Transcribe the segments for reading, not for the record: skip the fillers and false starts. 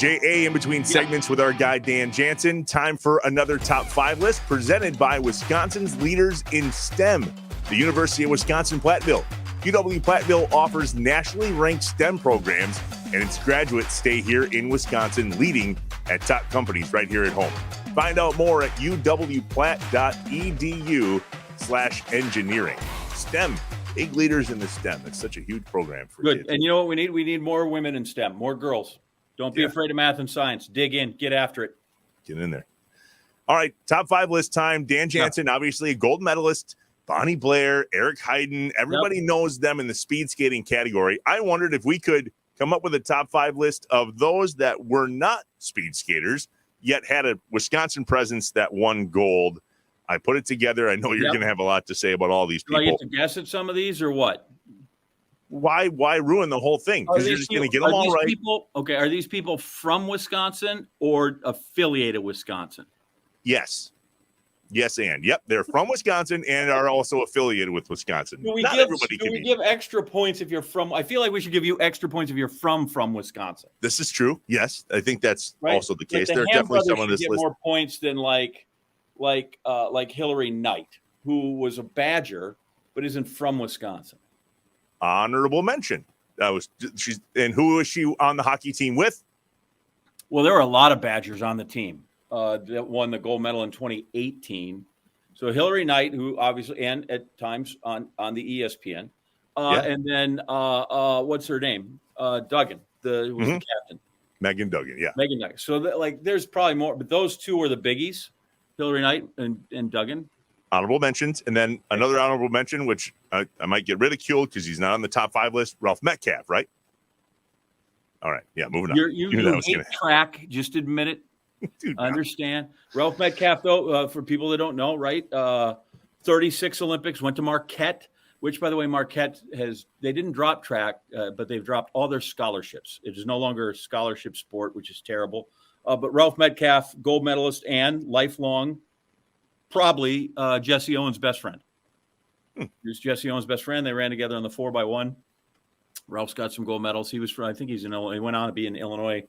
JA in between segments with our guy Dan Jansen. Time for another top 5 list presented by Wisconsin's leaders in STEM, the University of Wisconsin-Platteville. UW-Platteville offers nationally ranked STEM programs, and its graduates stay here in Wisconsin, leading at top companies right here at home. Find out more at uwplatt.edu/engineering. STEM, big leaders in the STEM. It's such a huge program for Good. kids. And you know what we need? We need more women in STEM, more girls. Don't be afraid of math and science. Dig in. Get after it. Get in there. All right, top 5 list time. Dan Jansen, obviously a gold medalist. Bonnie Blair, Eric Hayden. Everybody knows them in the speed skating category. I wondered if we could come up with a top 5 list of those that were not speed skaters, yet had a Wisconsin presence that won gold. I put it together. I know you're going to have a lot to say about all these people. Do I get to guess at some of these or what? Why ruin the whole thing? Because you're just going to get them all right. Are these people from Wisconsin or affiliated Wisconsin? Yes. Yes, and yep, they're from Wisconsin and are also affiliated with Wisconsin. Do we give extra points if you're from? I feel like we should give you extra points if you're from Wisconsin. This is true. Yes, I think that's also the case. There's definitely someone on this list more points than like Hillary Knight, who was a Badger but isn't from Wisconsin. Honorable mention. Who was she on the hockey team with? Well, there were a lot of Badgers on the team that won the gold medal in 2018. So Hillary Knight, who obviously, and at times on the ESPN, and then what's her name? Duggan, who was the captain. Megan Duggan, yeah. Megan Duggan. So there's probably more, but those two are the biggies: Hillary Knight and Duggan. Honorable mentions, and then another honorable mention, which I might get ridiculed because he's not on the top 5 list. Ralph Metcalf, right? All right, yeah, moving on. You hate track. Just admit it. Dude, understand. Ralph Metcalf, though, for people that don't know, right? 36 Olympics, went to Marquette, which, by the way, Marquette they didn't drop track, but they've dropped all their scholarships. It is no longer a scholarship sport, which is terrible. But Ralph Metcalf, gold medalist and lifelong, probably Jesse Owens' best friend. He was Jesse Owens' best friend. They ran together on the 4x1. Ralph's got some gold medals. He was from, I think he's in Illinois. He went on to be an Illinois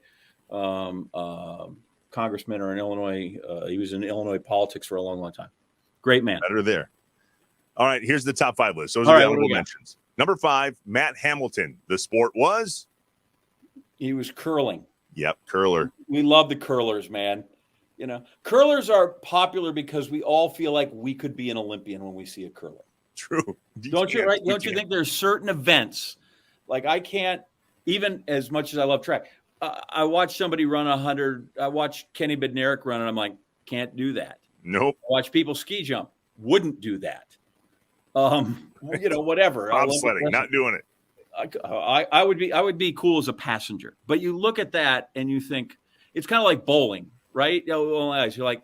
congressman or in Illinois. He was in Illinois politics for a long, long time. Great man. Better there. All right, here's the top 5 list. Those are the honorable mentions. Number 5, Matt Hamilton. The sport was? He was curling. Yep, curler. We love the curlers, man. You know, curlers are popular because we all feel like we could be an Olympian when we see a curler. True. Don't you think there's certain events, like I can't, even as much as I love track, I watched somebody run 100. I watched Kenny Bednarik run, and I'm like, can't do that. Nope. I watch people ski jump, wouldn't do that. Whatever. Bobsledding, not doing it. I would be cool as a passenger, but you look at that and you think it's kind of like bowling, right? You're like,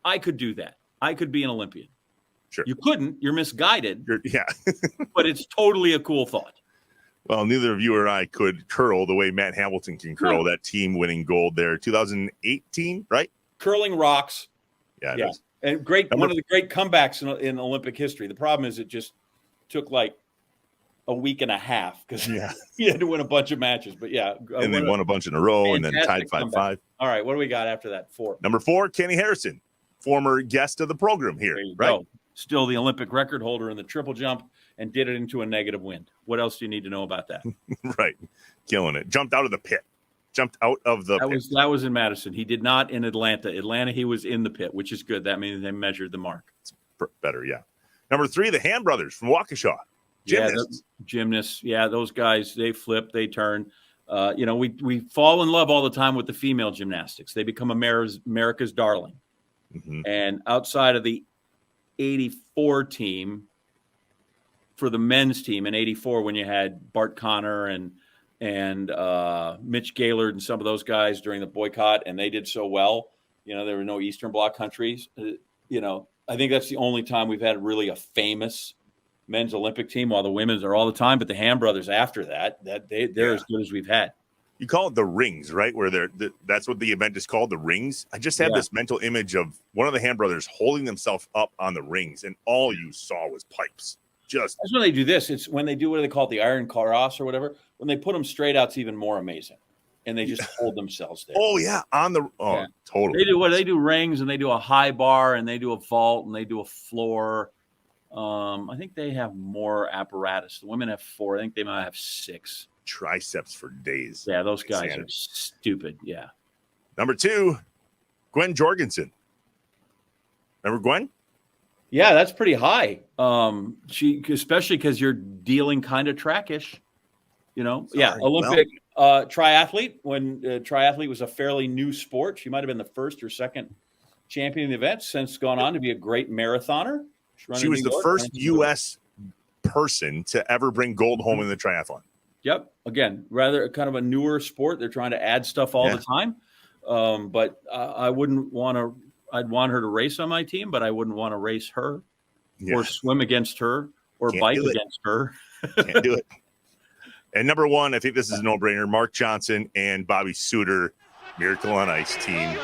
I could do that. I could be an Olympian. Sure. You couldn't. You're misguided. Yeah. But it's totally a cool thought. Well, neither of you or I could curl the way Matt Hamilton can curl. That team winning gold there, 2018, right? Curling rocks. Yeah. And one of the great comebacks in Olympic history. The problem is it just took like a week and a half because he had to win a bunch of matches. But and they won a bunch in a row and then tied 5-5. All right, what do we got after that? 4. Number 4, Kenny Harrison, former guest of the program here, right? Go. Still the Olympic record holder in the triple jump and did it into a negative wind. What else do you need to know about that? Right. Killing it. Jumped out of the pit. That was in Madison. He did not in Atlanta. He was in the pit, which is good. That means they measured the mark. It's better, yeah. Number 3, the Ham brothers from Waukesha. Gymnasts. Yeah, those guys, they flip, they turn. We fall in love all the time with the female gymnastics. They become America's darling. Mm-hmm. And outside of the 84 team, for the men's team in 84, when you had Bart Connor and Mitch Gaylord and some of those guys during the boycott, and they did so well. There were no Eastern Bloc countries. I think that's the only time we've had really a famous men's Olympic team, while the women's are all the time. But the Ham brothers after that they're as good as we've had. You call it the rings, right? Where that's what the event is called, the rings. I just have this mental image of one of the Ham brothers holding themselves up on the rings, and all you saw was pipes. That's when they do this. It's when they do what they call it, the Iron Cross or whatever. When they put them straight out, it's even more amazing. and they just hold themselves there. Oh yeah, Yeah. totally. They do rings, and they do a high bar, and they do a vault, and they do a floor. I think they have more apparatus. The women have 4. I think they might have 6. Triceps for days. Yeah, those guys are stupid. Yeah. Number 2, Gwen Jorgensen. Remember Gwen? Yeah, that's pretty high. She, especially because you're dealing kind of trackish, you know. Sorry. Yeah, Olympic triathlete. When triathlete was a fairly new sport, she might have been the first or second champion of the event. Since gone on to be a great marathoner. She was the first U.S. person to ever bring gold home in the triathlon. Yep. Again, rather kind of a newer sport. They're trying to add stuff all the time. But I wouldn't want to. I'd want her to race on my team, but I wouldn't want to race her or swim against her or bike against her. Can't do it. And number 1, I think this is a no-brainer. Mark Johnson and Bobby Suter, Miracle on Ice team.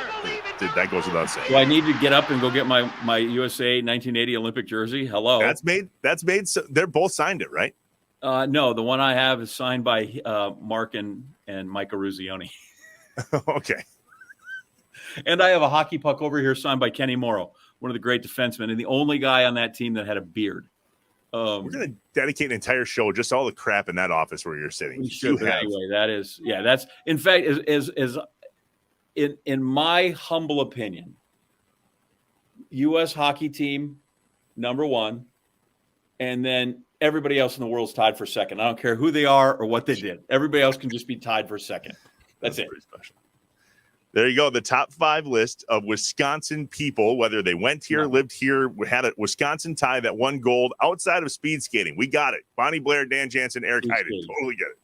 That goes without saying. Do I need to get up and go get my USA 1980 Olympic jersey? Hello. That's made. So they're both signed it, right? No, the one I have is signed by Mark and Micah Ruzioni. Okay. And I have a hockey puck over here signed by Kenny Morrow, one of the great defensemen, and the only guy on that team that had a beard. We're going to dedicate an entire show just all the crap in that office where you're sitting. We should, anyway, that's in fact is in my humble opinion, U.S. hockey team number 1, and then everybody else in the world is tied for second. I don't care who they are or what they did. Everybody else can just be tied for second. That's it. Pretty special. There you go. The top 5 list of Wisconsin people, whether they went here, lived here, had a Wisconsin tie that won gold outside of speed skating. We got it. Bonnie Blair, Dan Jansen, Eric Heiden. Totally get it.